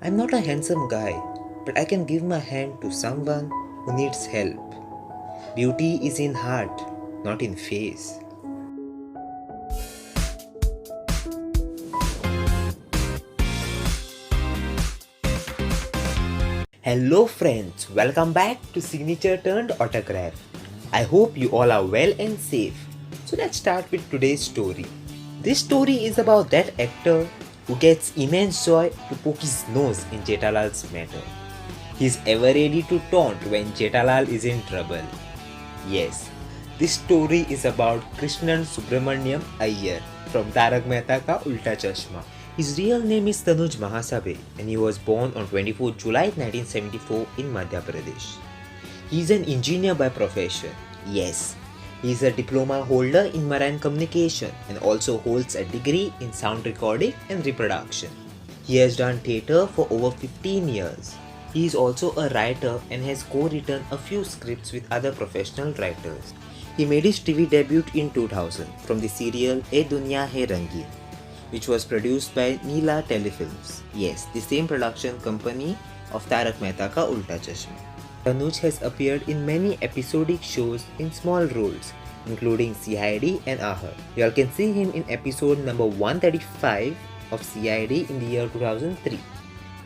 I'm not a handsome guy, but I can give my hand to someone who needs help. Beauty is in heart, not in face. Hello friends, welcome back to Signature Turned Autograph. I hope you all are well and safe. So let's start with today's story. This story is about that actor who gets immense joy to poke his nose in Jethalal's matter. He's ever ready to taunt when Jethalal is in trouble. Yes, this story is about Krishnan Iyer from Taarak Ka Ooltah Chashmah. His real name is Tanuj Mahashabde and he was born on 24 July 1974 in Madhya Pradesh. He is an engineer by profession. Yes, he is a diploma holder in marine communication and also holds a degree in sound recording and reproduction. He has done theatre for over 15 years. He is also a writer and has co-written a few scripts with other professional writers. He made his TV debut in 2000 from the serial Duniya Hai Rangeen, which was produced by Neela Telefilms. Yes, the same production company of Taarak Ka Ooltah Chashmah. Tanuj has appeared in many episodic shows in small roles, including CID and Iyer. You all can see him in episode number 135 of CID in the year 2003.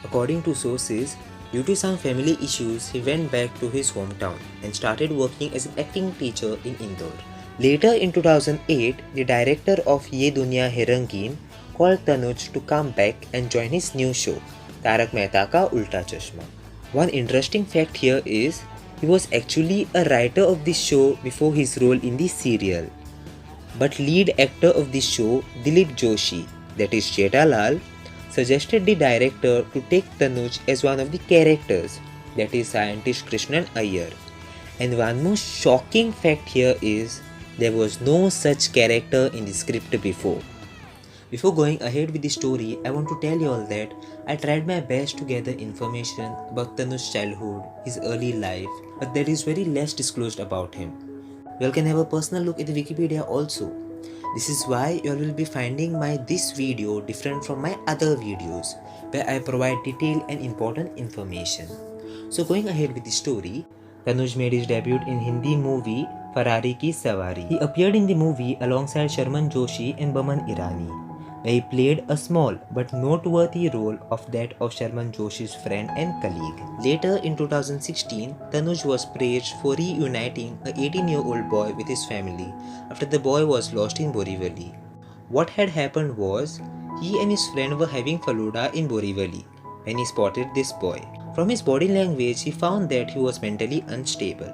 According to sources, due to some family issues, he went back to his hometown and started working as an acting teacher in Indore. Later in 2008, the director of Ye Duniya Hai Rangeen called Tanuj to come back and join his new show, Taarak Ka Ooltah Chashmah. One interesting fact here is, he was actually a writer of this show before his role in the serial. But lead actor of this show, Dilip Joshi, that is Jethalal, suggested the director to take Tanuj as one of the characters, that is scientist Krishnan Iyer. And one more shocking fact here is, there was no such character in the script before. Before going ahead with the story, I want to tell you all that I tried my best to gather information about Tanuj's childhood, his early life, but there is very less disclosed about him. You all can have a personal look at the Wikipedia also. This is why you all will be finding this video different from my other videos, where I provide detailed and important information. So going ahead with the story, Tanuj made his debut in Hindi movie Ferrari Ki Sawari. He appeared in the movie alongside Sharman Joshi and Baman Irani, where he played a small but noteworthy role of that of Sharman Joshi's friend and colleague. Later in 2016, Tanuj was praised for reuniting an 18-year-old boy with his family after the boy was lost in Borivali. What had happened was, he and his friend were having faluda in Borivali when he spotted this boy. From his body language, he found that he was mentally unstable.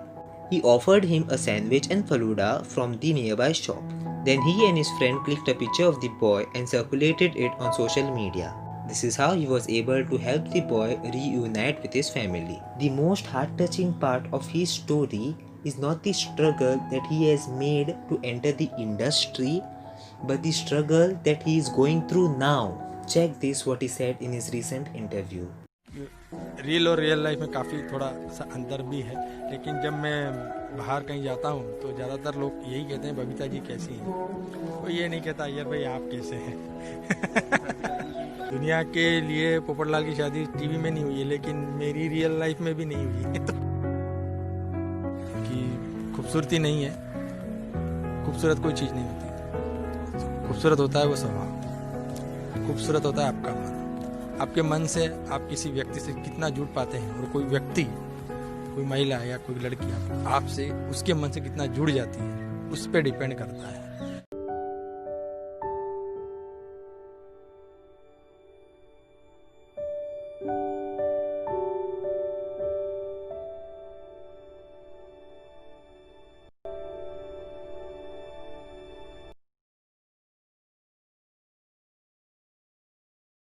He offered him a sandwich and faluda from the nearby shop. Then he and his friend clicked a picture of the boy and circulated it on social media. This is how he was able to help the boy reunite with his family. The most heart-touching part of his story is not the struggle that he has made to enter the industry, but the struggle that he is going through now. Check this, what he said in his recent interview. Real और real life में काफ़ी थोड़ा सा अंतर भी है, लेकिन जब मैं बाहर कहीं जाता हूँ तो ज़्यादातर लोग यही कहते हैं बबीता जी कैसी हैं, कोई ये नहीं कहता यार भाई आप कैसे हैं। दुनिया के लिए पोपटलाल की शादी टीवी में नहीं हुई है, लेकिन मेरी रियल लाइफ में भी नहीं हुई है। तो कि खूबसूरती नहीं है, खूबसूरत कोई चीज़ नहीं होती, खूबसूरत होता है वो स्वभाव, खूबसूरत होता है आपका मन। आपके मन से आप किसी व्यक्ति से कितना जुड़ पाते हैं, और कोई व्यक्ति, कोई महिला या कोई लड़की आपसे उसके मन से कितना जुड़ जाती है, उस पर डिपेंड करता है।